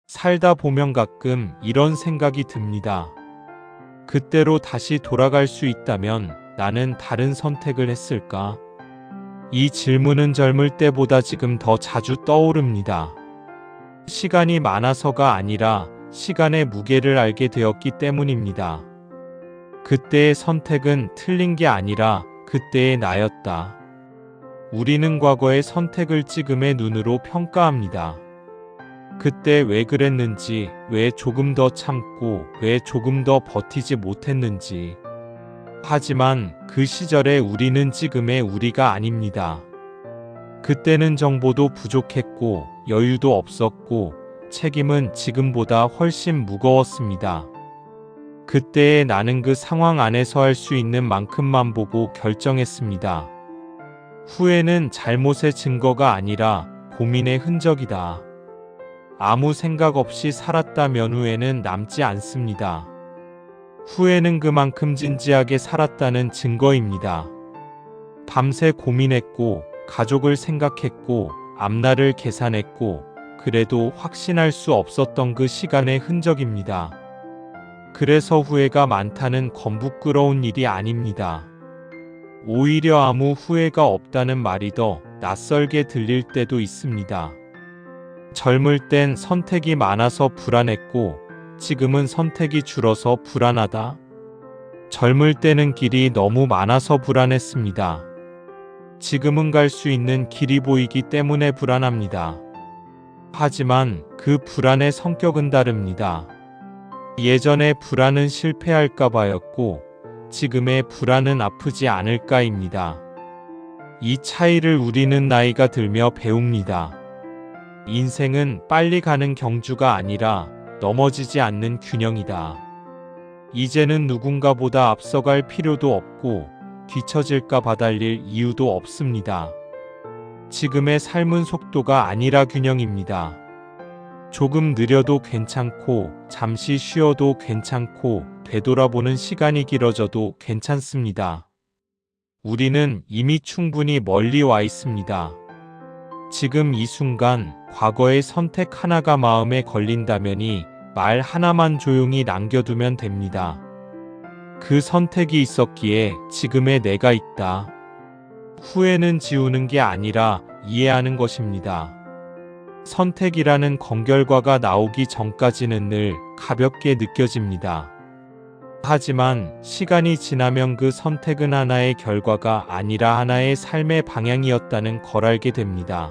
살다 보면 가끔 이런 생각이 듭니다. 그때로 다시 돌아갈 수 있다면 나는 다른 선택을 했을까? 이 질문은 젊을 때보다 지금 더 자주 떠오릅니다. 시간이 많아서가 아니라 시간의 무게를 알게 되었기 때문입니다. 그때의 선택은 틀린 게 아니라 그때의 나였다. 우리는 과거의 선택을 지금의 눈으로 평가합니다. 그때 왜 그랬는지, 왜 조금 더 참고, 왜 조금 더 버티지 못했는지. 하지만 그 시절의 우리는 지금의 우리가 아닙니다. 그때는 정보도 부족했고, 여유도 없었고, 책임은 지금보다 훨씬 무거웠습니다. 그때의 나는 그 상황 안에서 할 수 있는 만큼만 보고 결정했습니다. 후회는 잘못의 증거가 아니라 고민의 흔적이다. 아무 생각 없이 살았다면 후회는 남지 않습니다. 후회는 그만큼 진지하게 살았다는 증거입니다. 밤새 고민했고, 가족을 생각했고, 앞날을 계산했고, 그래도 확신할 수 없었던 그 시간의 흔적입니다. 그래서 후회가 많다는 건 부끄러운 일이 아닙니다. 오히려 아무 후회가 없다는 말이 더 낯설게 들릴 때도 있습니다. 젊을 땐 선택이 많아서 불안했고, 지금은 선택이 줄어서 불안하다. 젊을 때는 길이 너무 많아서 불안했습니다. 지금은 갈 수 있는 길이 보이기 때문에 불안합니다. 하지만 그 불안의 성격은 다릅니다. 예전의 불안은 실패할까봐였고, 지금의 불안은 아프지 않을까입니다. 이 차이를 우리는 나이가 들며 배웁니다. 인생은 빨리 가는 경주가 아니라 넘어지지 않는 균형이다. 이제는 누군가보다 앞서갈 필요도 없고 뒤처질까 봐달릴 이유도 없습니다. 지금의 삶은 속도가 아니라 균형입니다. 조금 느려도 괜찮고 잠시 쉬어도 괜찮고 되돌아보는 시간이 길어져도 괜찮습니다. 우리는 이미 충분히 멀리 와 있습니다. 지금 이 순간 과거의 선택 하나가 마음에 걸린다면이 말 하나만 조용히 남겨두면 됩니다. 그 선택이 있었기에 지금의 내가 있다. 후회는 지우는 게 아니라 이해하는 것입니다. 선택이라는 건결과가 나오기 전까지는 늘 가볍게 느껴집니다. 하지만 시간이 지나면 그 선택은 하나의 결과가 아니라 하나의 삶의 방향이었다는 걸 알게 됩니다.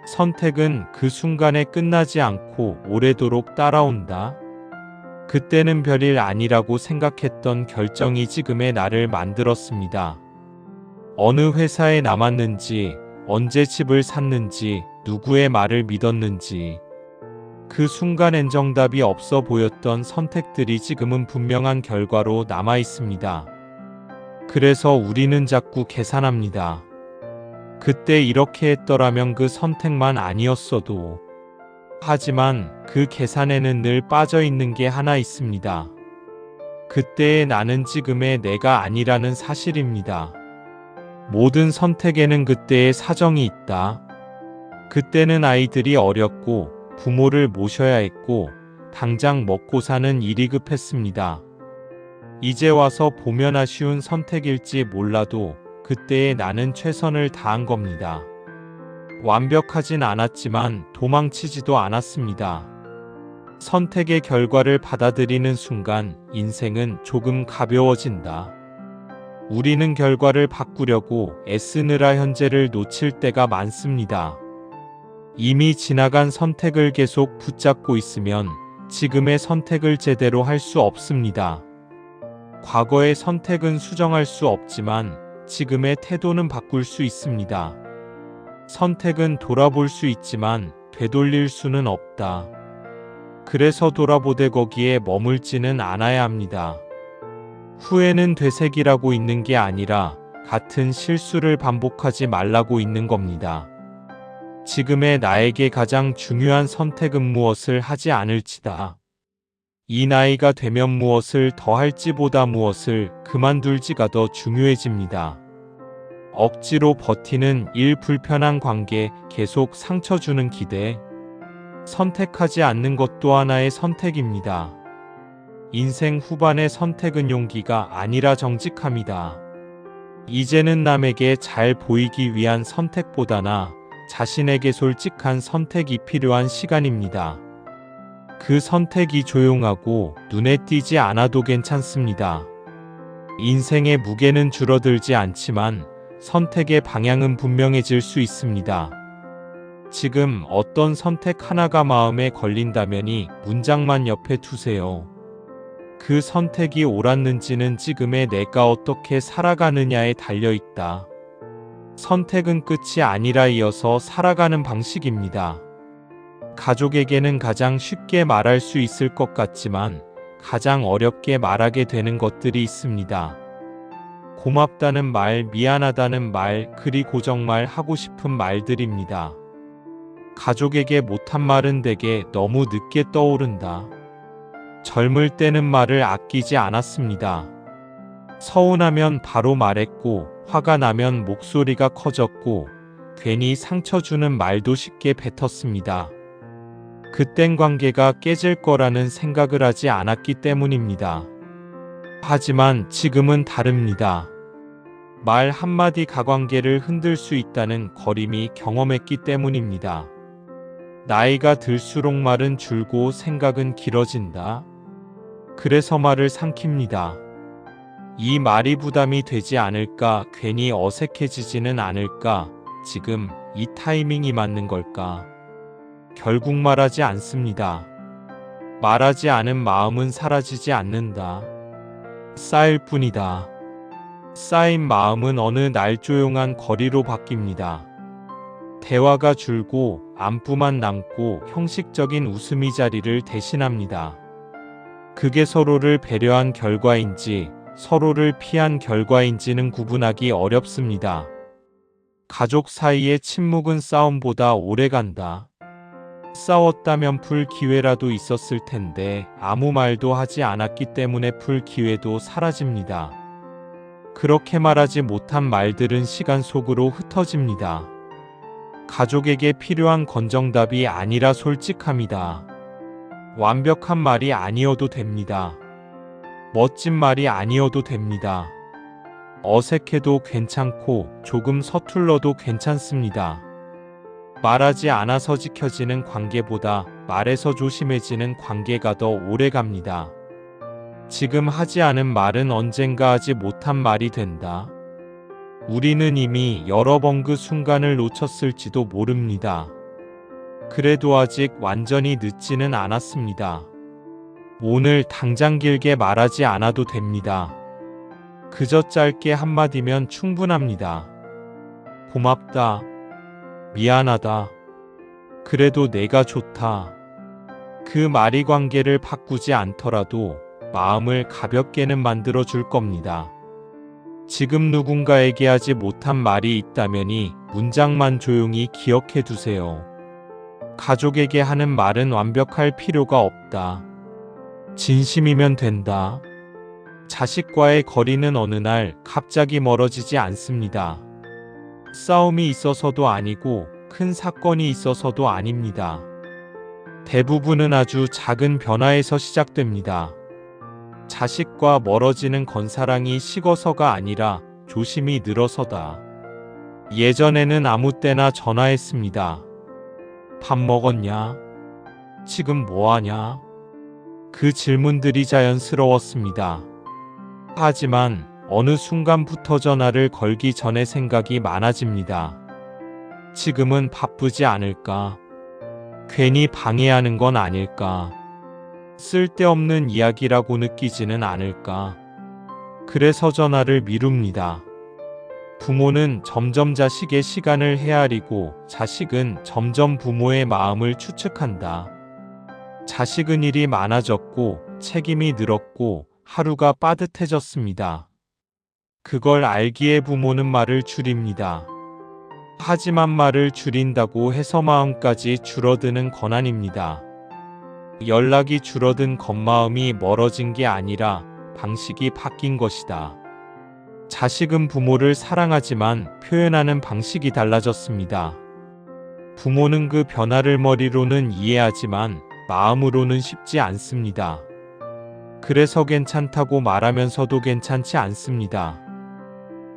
선택은 그 순간에 끝나지 않고 오래도록 따라온다. 그때는 별일 아니라고 생각했던 결정이 지금의 나를 만들었습니다. 어느 회사에 남았는지, 언제 집을 샀는지, 누구의 말을 믿었는지. 그 순간엔 정답이 없어 보였던 선택들이 지금은 분명한 결과로 남아 있습니다. 그래서 우리는 자꾸 계산합니다. 그때 이렇게 했더라면 그 선택만 아니었어도. 하지만 그 계산에는 늘 빠져 있는 게 하나 있습니다. 그때의 나는 지금의 내가 아니라는 사실입니다. 모든 선택에는 그때의 사정이 있다. 그때는 아이들이 어렸고 부모를 모셔야 했고 당장 먹고 사는 일이 급했습니다. 이제 와서 보면 아쉬운 선택일지 몰라도 그때의 나는 최선을 다한 겁니다. 완벽하진 않았지만 도망치지도 않았습니다. 선택의 결과를 받아들이는 순간 인생은 조금 가벼워진다. 우리는 결과를 바꾸려고 애쓰느라 현재를 놓칠 때가 많습니다. 이미 지나간 선택을 계속 붙잡고 있으면 지금의 선택을 제대로 할 수 없습니다. 과거의 선택은 수정할 수 없지만 지금의 태도는 바꿀 수 있습니다. 선택은 돌아볼 수 있지만 되돌릴 수는 없다. 그래서 돌아보되 거기에 머물지는 않아야 합니다. 후회는 되새기라고 있는 게 아니라 같은 실수를 반복하지 말라고 있는 겁니다. 지금의 나에게 가장 중요한 선택은 무엇을 하지 않을지다. 이 나이가 되면 무엇을 더 할지보다 무엇을 그만둘지가 더 중요해집니다. 억지로 버티는 일, 불편한 관계, 계속 상처 주는 기대. 선택하지 않는 것도 하나의 선택입니다. 인생 후반의 선택은 용기가 아니라 정직함이다. 이제는 남에게 잘 보이기 위한 선택보다나 자신에게 솔직한 선택이 필요한 시간입니다. 그 선택이 조용하고 눈에 띄지 않아도 괜찮습니다. 인생의 무게는 줄어들지 않지만 선택의 방향은 분명해질 수 있습니다. 지금 어떤 선택 하나가 마음에 걸린다면이 문장만 옆에 두세요. 그 선택이 옳았는지는 지금의 내가 어떻게 살아가느냐에 달려있다. 선택은 끝이 아니라 이어서 살아가는 방식입니다. 가족에게는 가장 쉽게 말할 수 있을 것 같지만 가장 어렵게 말하게 되는 것들이 있습니다. 고맙다는 말, 미안하다는 말, 그리고 정말 하고 싶은 말들입니다. 가족에게 못한 말은 대개 너무 늦게 떠오른다. 젊을 때는 말을 아끼지 않았습니다. 서운하면 바로 말했고, 화가 나면 목소리가 커졌고, 괜히 상처 주는 말도 쉽게 뱉었습니다. 그땐 관계가 깨질 거라는 생각을 하지 않았기 때문입니다. 하지만 지금은 다릅니다. 말 한마디가 관계를 흔들 수 있다는 거림이 경험했기 때문입니다. 나이가 들수록 말은 줄고 생각은 길어진다. 그래서 말을 삼킵니다. 이 말이 부담이 되지 않을까, 괜히 어색해지지는 않을까, 지금 이 타이밍이 맞는 걸까? 결국 말하지 않습니다. 말하지 않은 마음은 사라지지 않는다. 쌓일 뿐이다. 쌓인 마음은 어느 날 조용한 거리로 바뀝니다. 대화가 줄고 안부만 남고 형식적인 웃음이 자리를 대신합니다. 그게 서로를 배려한 결과인지 서로를 피한 결과인지는 구분하기 어렵습니다. 가족 사이의 침묵은 싸움보다 오래간다. 싸웠다면 풀 기회라도 있었을 텐데 아무 말도 하지 않았기 때문에 풀 기회도 사라집니다. 그렇게 말하지 못한 말들은 시간 속으로 흩어집니다. 가족에게 필요한 건정답이 아니라 솔직함이다. 완벽한 말이 아니어도 됩니다. 멋진 말이 아니어도 됩니다. 어색해도 괜찮고 조금 서툴러도 괜찮습니다. 말하지 않아서 지켜지는 관계보다 말해서 조심해지는 관계가 더 오래 갑니다. 지금 하지 않은 말은 언젠가 하지 못한 말이 된다. 우리는 이미 여러 번 그 순간을 놓쳤을지도 모릅니다. 그래도 아직 완전히 늦지는 않았습니다. 오늘 당장 길게 말하지 않아도 됩니다. 그저 짧게 한마디면 충분합니다. 고맙다. 미안하다. 그래도 내가 좋다. 그 말이 관계를 바꾸지 않더라도 마음을 가볍게는 만들어 줄 겁니다. 지금 누군가에게 하지 못한 말이 있다면이 문장만 조용히 기억해 두세요. 가족에게 하는 말은 완벽할 필요가 없다. 진심이면 된다. 자식과의 거리는 어느 날 갑자기 멀어지지 않습니다. 싸움이 있어서도 아니고 큰 사건이 있어서도 아닙니다. 대부분은 아주 작은 변화에서 시작됩니다. 자식과 멀어지는 건사랑이 식어서가 아니라 조심이 늘어서다. 예전에는 아무 때나 전화했습니다. 밥 먹었냐? 지금 뭐하냐? 그 질문들이 자연스러웠습니다. 하지만 어느 순간부터 전화를 걸기 전에 생각이 많아집니다. 지금은 바쁘지 않을까? 괜히 방해하는 건 아닐까? 쓸데없는 이야기라고 느끼지는 않을까? 그래서 전화를 미룹니다. 부모는 점점 자식의 시간을 헤아리고 자식은 점점 부모의 마음을 추측한다. 자식은 일이 많아졌고 책임이 늘었고 하루가 빠듯해졌습니다. 그걸 알기에 부모는 말을 줄입니다. 하지만 말을 줄인다고 해서 마음까지 줄어드는 건 아닙니다. 연락이 줄어든 겉마음이 멀어진 게 아니라 방식이 바뀐 것이다. 자식은 부모를 사랑하지만 표현하는 방식이 달라졌습니다. 부모는 그 변화를 머리로는 이해하지만 마음으로는 쉽지 않습니다. 그래서 괜찮다고 말하면서도 괜찮지 않습니다.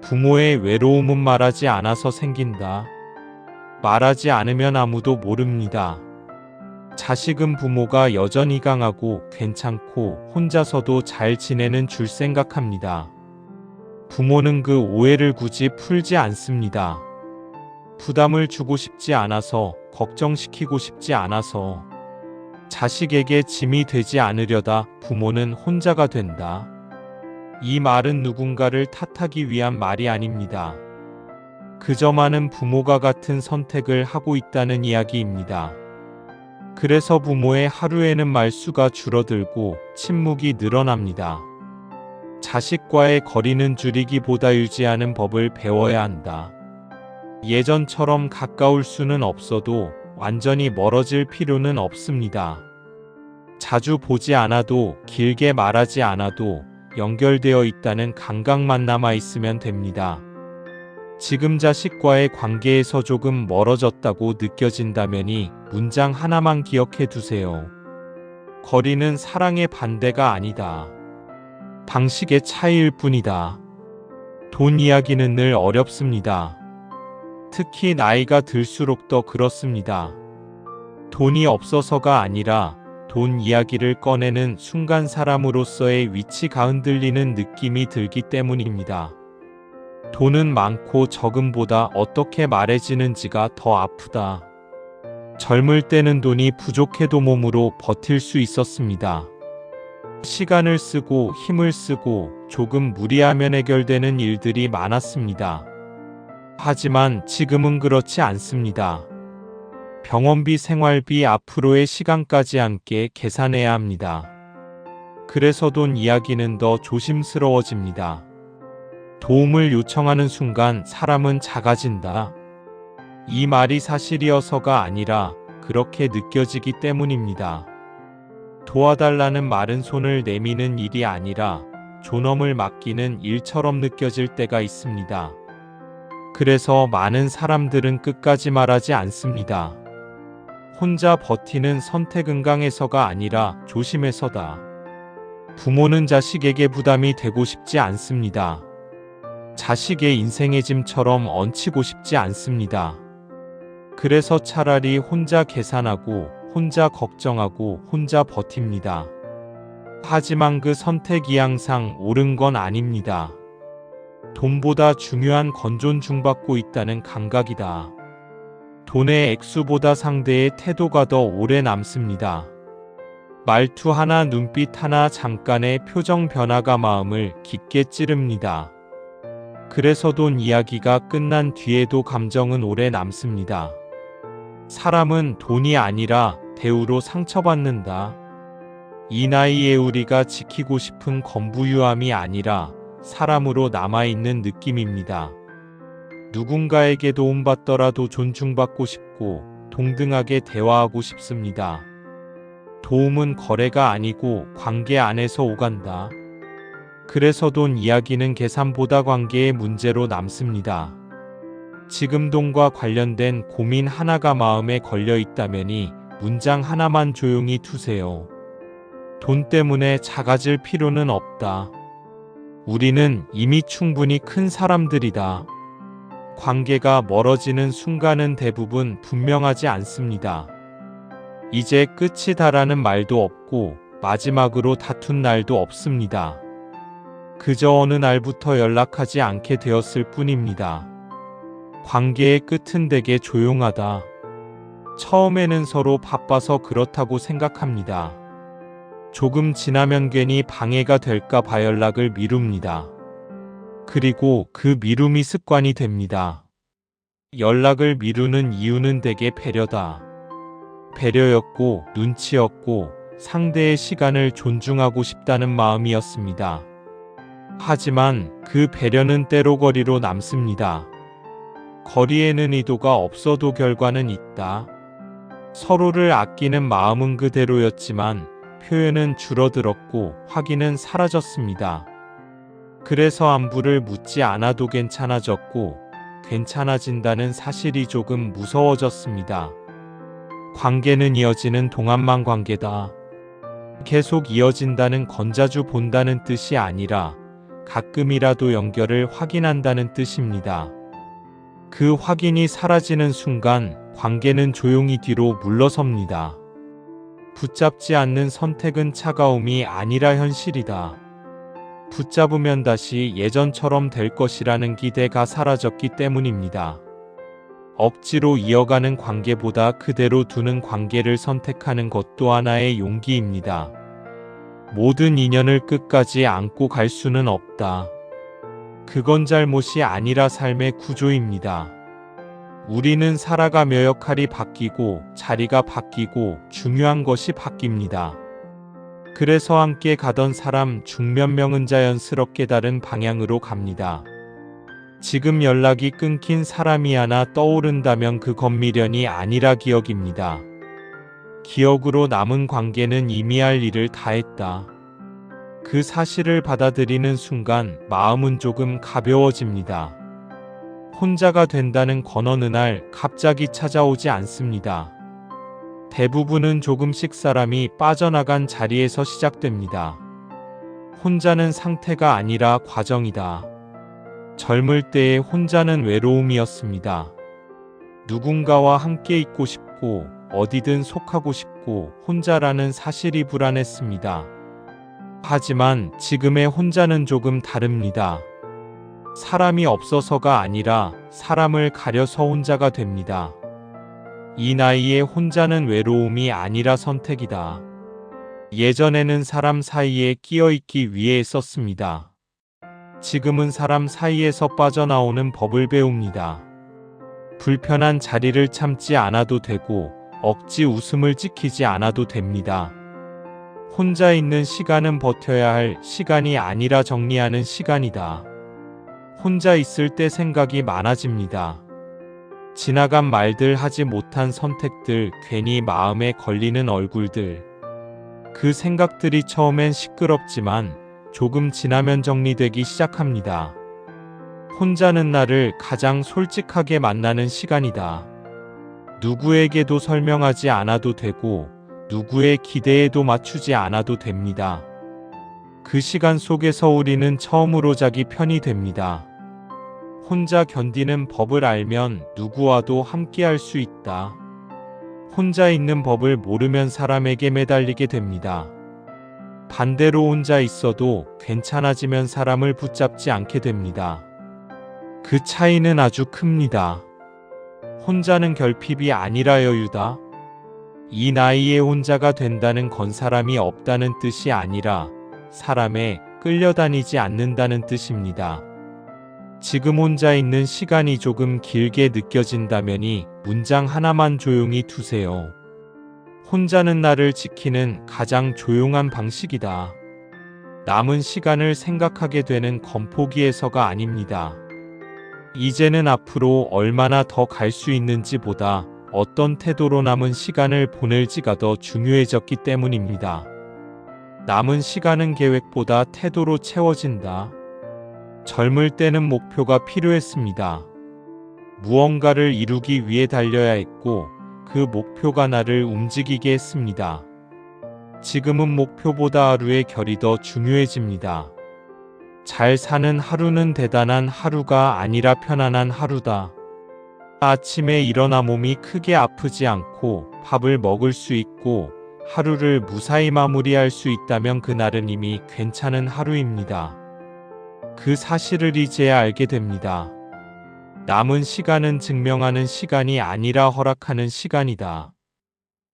부모의 외로움은 말하지 않아서 생긴다. 말하지 않으면 아무도 모릅니다. 자식은 부모가 여전히 강하고 괜찮고 혼자서도 잘 지내는 줄 생각합니다. 부모는 그 오해를 굳이 풀지 않습니다. 부담을 주고 싶지 않아서, 걱정시키고 싶지 않아서, 자식에게 짐이 되지 않으려다 부모는 혼자가 된다. 이 말은 누군가를 탓하기 위한 말이 아닙니다. 그저 많은 부모가 같은 선택을 하고 있다는 이야기입니다. 그래서 부모의 하루에는 말수가 줄어들고 침묵이 늘어납니다. 자식과의 거리는 줄이기보다 유지하는 법을 배워야 한다. 예전처럼 가까울 수는 없어도 완전히 멀어질 필요는 없습니다. 자주 보지 않아도, 길게 말하지 않아도 연결되어 있다는 감각만 남아 있으면 됩니다. 지금 자식과의 관계에서 조금 멀어졌다고 느껴진다면이 문장 하나만 기억해 두세요. 거리는 사랑의 반대가 아니다. 방식의 차이일 뿐이다. 돈 이야기는 늘 어렵습니다. 특히 나이가 들수록 더 그렇습니다. 돈이 없어서가 아니라 돈 이야기를 꺼내는 순간 사람으로서의 위치가 흔들리는 느낌이 들기 때문입니다. 돈은 많고 적음보다 어떻게 말해지는지가 더 아프다. 젊을 때는 돈이 부족해도 몸으로 버틸 수 있었습니다. 시간을 쓰고 힘을 쓰고 조금 무리하면 해결되는 일들이 많았습니다. 하지만 지금은 그렇지 않습니다. 병원비, 생활비, 앞으로의 시간까지 함께 계산해야 합니다. 그래서 돈 이야기는 더 조심스러워집니다. 도움을 요청하는 순간 사람은 작아진다. 이 말이 사실이어서가 아니라 그렇게 느껴지기 때문입니다. 도와달라는 말은 손을 내미는 일이 아니라 존엄을 맡기는 일처럼 느껴질 때가 있습니다. 그래서 많은 사람들은 끝까지 말하지 않습니다. 혼자 버티는 선택은 강해서가 아니라 조심해서다. 부모는 자식에게 부담이 되고 싶지 않습니다. 자식의 인생의 짐처럼 얹히고 싶지 않습니다. 그래서 차라리 혼자 계산하고, 혼자 걱정하고, 혼자 버팁니다. 하지만 그 선택이 항상 옳은 건 아닙니다. 돈보다 중요한 건 존중받고 있다는 감각이다. 돈의 액수보다 상대의 태도가 더 오래 남습니다. 말투 하나, 눈빛 하나, 잠깐의 표정 변화가 마음을 깊게 찌릅니다. 그래서 돈 이야기가 끝난 뒤에도 감정은 오래 남습니다. 사람은 돈이 아니라 대우로 상처받는다. 이 나이에 우리가 지키고 싶은 건부유함이 아니라 사람으로 남아있는 느낌입니다. 누군가에게 도움받더라도 존중받고 싶고 동등하게 대화하고 싶습니다. 도움은 거래가 아니고 관계 안에서 오간다. 그래서 돈 이야기는 계산보다 관계의 문제로 남습니다. 지금 돈과 관련된 고민 하나가 마음에 걸려 있다면이 문장 하나만 조용히 두세요. 돈 때문에 작아질 필요는 없다. 우리는 이미 충분히 큰 사람들이다. 관계가 멀어지는 순간은 대부분 분명하지 않습니다. 이제 끝이다라는 말도 없고 마지막으로 다툰 날도 없습니다. 그저 어느 날부터 연락하지 않게 되었을 뿐입니다. 관계의 끝은 되게 조용하다. 처음에는 서로 바빠서 그렇다고 생각합니다. 조금 지나면 괜히 방해가 될까 봐 연락을 미룹니다. 그리고 그 미룸이 습관이 됩니다. 연락을 미루는 이유는 대개 배려다. 배려였고 눈치였고 상대의 시간을 존중하고 싶다는 마음이었습니다. 하지만 그 배려는 때로 거리로 남습니다. 거리에는 의도가 없어도 결과는 있다. 서로를 아끼는 마음은 그대로였지만 표현은 줄어들었고 확인은 사라졌습니다. 그래서 안부를 묻지 않아도 괜찮아졌고 괜찮아진다는 사실이 조금 무서워졌습니다. 관계는 이어지는 동안만 관계다. 계속 이어진다는 건자주 본다는 뜻이 아니라 가끔이라도 연결을 확인한다는 뜻입니다. 그 확인이 사라지는 순간 관계는 조용히 뒤로 물러섭니다. 붙잡지 않는 선택은 차가움이 아니라 현실이다. 붙잡으면 다시 예전처럼 될 것이라는 기대가 사라졌기 때문입니다. 억지로 이어가는 관계보다 그대로 두는 관계를 선택하는 것도 하나의 용기입니다. 모든 인연을 끝까지 안고 갈 수는 없다. 그건 잘못이 아니라 삶의 구조입니다. 우리는 살아가며 역할이 바뀌고 자리가 바뀌고 중요한 것이 바뀝니다. 그래서 함께 가던 사람 중 몇 명은 자연스럽게 다른 방향으로 갑니다. 지금 연락이 끊긴 사람이 하나 떠오른다면 그건 미련이 아니라 기억입니다. 기억으로 남은 관계는 이미 할 일을 다 했다. 그 사실을 받아들이는 순간 마음은 조금 가벼워집니다. 혼자가 된다는 건 어느 날 갑자기 찾아오지 않습니다. 대부분은 조금씩 사람이 빠져나간 자리에서 시작됩니다. 혼자는 상태가 아니라 과정이다. 젊을 때의 혼자는 외로움이었습니다. 누군가와 함께 있고 싶고 어디든 속하고 싶고 혼자라는 사실이 불안했습니다. 하지만 지금의 혼자는 조금 다릅니다. 사람이 없어서가 아니라 사람을 가려서 혼자가 됩니다. 이 나이에 혼자는 외로움이 아니라 선택이다. 예전에는 사람 사이에 끼어 있기 위해 썼습니다. 지금은 사람 사이에서 빠져나오는 법을 배웁니다. 불편한 자리를 참지 않아도 되고 억지 웃음을 지키지 않아도 됩니다. 혼자 있는 시간은 버텨야 할 시간이 아니라 정리하는 시간이다. 혼자 있을 때 생각이 많아집니다. 지나간 말들, 하지 못한 선택들, 괜히 마음에 걸리는 얼굴들. 그 생각들이 처음엔 시끄럽지만 조금 지나면 정리되기 시작합니다. 혼자는 나를 가장 솔직하게 만나는 시간이다. 누구에게도 설명하지 않아도 되고 누구의 기대에도 맞추지 않아도 됩니다. 그 시간 속에서 우리는 처음으로 자기 편이 됩니다. 혼자 견디는 법을 알면 누구와도 함께할 수 있다. 혼자 있는 법을 모르면 사람에게 매달리게 됩니다. 반대로 혼자 있어도 괜찮아지면 사람을 붙잡지 않게 됩니다. 그 차이는 아주 큽니다. 혼자는 결핍이 아니라 여유다. 이 나이에 혼자가 된다는 건 사람이 없다는 뜻이 아니라 사람에 끌려다니지 않는다는 뜻입니다. 지금 혼자 있는 시간이 조금 길게 느껴진다면이 문장 하나만 조용히 두세요. 혼자는 나를 지키는 가장 조용한 방식이다. 남은 시간을 생각하게 되는 건 포기해서가 아닙니다. 이제는 앞으로 얼마나 더 갈 수 있는지 보다 어떤 태도로 남은 시간을 보낼지가 더 중요해졌기 때문입니다. 남은 시간은 계획보다 태도로 채워진다. 젊을 때는 목표가 필요했습니다. 무언가를 이루기 위해 달려야 했고 그 목표가 나를 움직이게 했습니다. 지금은 목표보다 하루의 결이 더 중요해집니다. 잘 사는 하루는 대단한 하루가 아니라 편안한 하루다. 아침에 일어나 몸이 크게 아프지 않고 밥을 먹을 수 있고 하루를 무사히 마무리할 수 있다면 그날은 이미 괜찮은 하루입니다. 그 사실을 이제야 알게 됩니다. 남은 시간은 증명하는 시간이 아니라 허락하는 시간이다.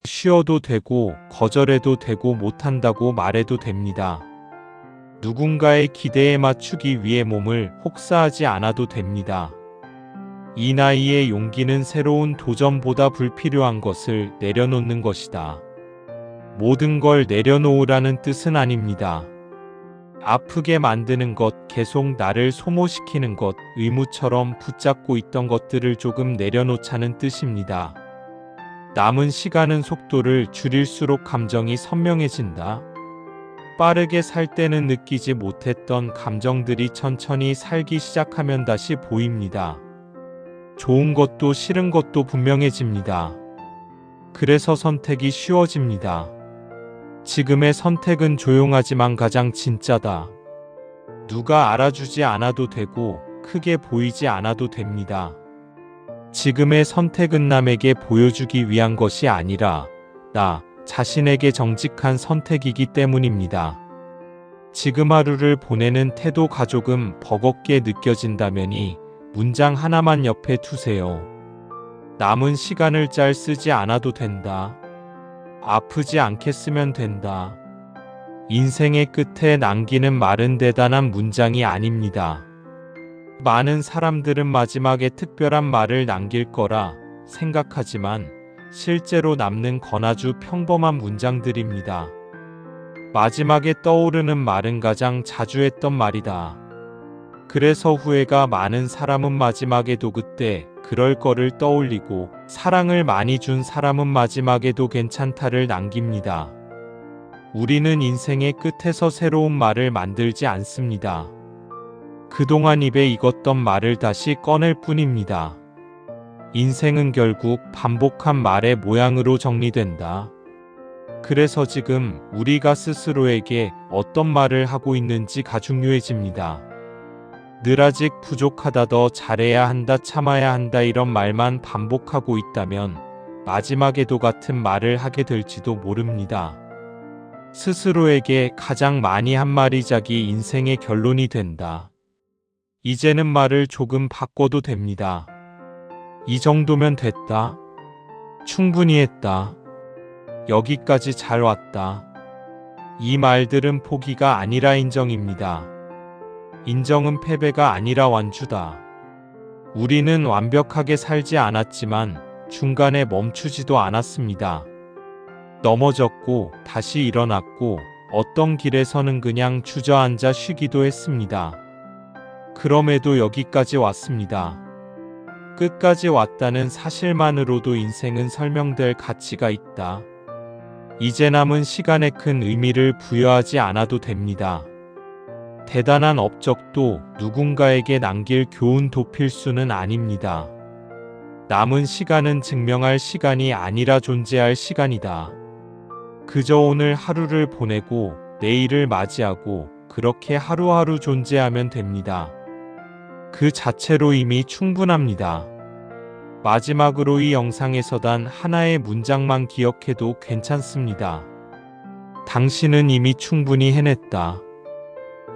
쉬어도 되고 거절해도 되고 못한다고 말해도 됩니다. 누군가의 기대에 맞추기 위해 몸을 혹사하지 않아도 됩니다. 이 나이의 용기는 새로운 도전보다 불필요한 것을 내려놓는 것이다. 모든 걸 내려놓으라는 뜻은 아닙니다. 아프게 만드는 것, 계속 나를 소모시키는 것, 의무처럼 붙잡고 있던 것들을 조금 내려놓자는 뜻입니다. 남은 시간은 속도를 줄일수록 감정이 선명해진다. 빠르게 살 때는 느끼지 못했던 감정들이 천천히 살기 시작하면 다시 보입니다. 좋은 것도 싫은 것도 분명해집니다. 그래서 선택이 쉬워집니다. 지금의 선택은 조용하지만 가장 진짜다. 누가 알아주지 않아도 되고 크게 보이지 않아도 됩니다. 지금의 선택은 남에게 보여주기 위한 것이 아니라 나 자신에게 정직한 선택이기 때문입니다. 지금 하루를 보내는 태도가 조금 버겁게 느껴진다면 이 문장 하나만 옆에 두세요. 남은 시간을 잘 쓰지 않아도 된다. 아프지 않게 쓰면 된다. 인생의 끝에 남기는 말은 대단한 문장이 아닙니다. 많은 사람들은 마지막에 특별한 말을 남길 거라 생각하지만 실제로 남는 건 아주 평범한 문장들입니다. 마지막에 떠오르는 말은 가장 자주 했던 말이다. 그래서 후회가 많은 사람은 마지막에도 그때 그럴 거를 떠올리고 사랑을 많이 준 사람은 마지막에도 괜찮다를 남깁니다. 우리는 인생의 끝에서 새로운 말을 만들지 않습니다. 그동안 입에 익었던 말을 다시 꺼낼 뿐입니다. 인생은 결국 반복한 말의 모양으로 정리된다. 그래서 지금 우리가 스스로에게 어떤 말을 하고 있는지가 중요해집니다. 늘 아직 부족하다, 더 잘해야 한다, 참아야 한다 이런 말만 반복하고 있다면 마지막에도 같은 말을 하게 될지도 모릅니다. 스스로에게 가장 많이 한 말이 자기 인생의 결론이 된다. 이제는 말을 조금 바꿔도 됩니다. 이 정도면 됐다. 충분히 했다. 여기까지 잘 왔다. 이 말들은 포기가 아니라 인정입니다. 인정은 패배가 아니라 완주다. 우리는 완벽하게 살지 않았지만 중간에 멈추지도 않았습니다. 넘어졌고 다시 일어났고 어떤 길에서는 그냥 주저앉아 쉬기도 했습니다. 그럼에도 여기까지 왔습니다. 끝까지 왔다는 사실만으로도 인생은 설명될 가치가 있다. 이제 남은 시간에 큰 의미를 부여하지 않아도 됩니다. 대단한 업적도 누군가에게 남길 교훈 도필수는 아닙니다. 남은 시간은 증명할 시간이 아니라 존재할 시간이다. 그저 오늘 하루를 보내고 내일을 맞이하고 그렇게 하루하루 존재하면 됩니다. 그 자체로 이미 충분합니다. 마지막으로 이 영상에서 단 하나의 문장만 기억해도 괜찮습니다. 당신은 이미 충분히 해냈다.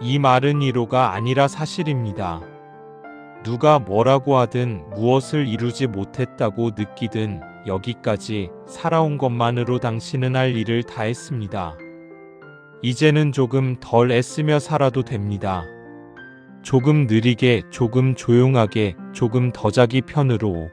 이 말은 위로가 아니라 사실입니다. 누가 뭐라고 하든 무엇을 이루지 못했다고 느끼든 여기까지 살아온 것만으로 당신은 할 일을 다 했습니다. 이제는 조금 덜 애쓰며 살아도 됩니다. 조금 느리게, 조금 조용하게, 조금 더 자기 편으로.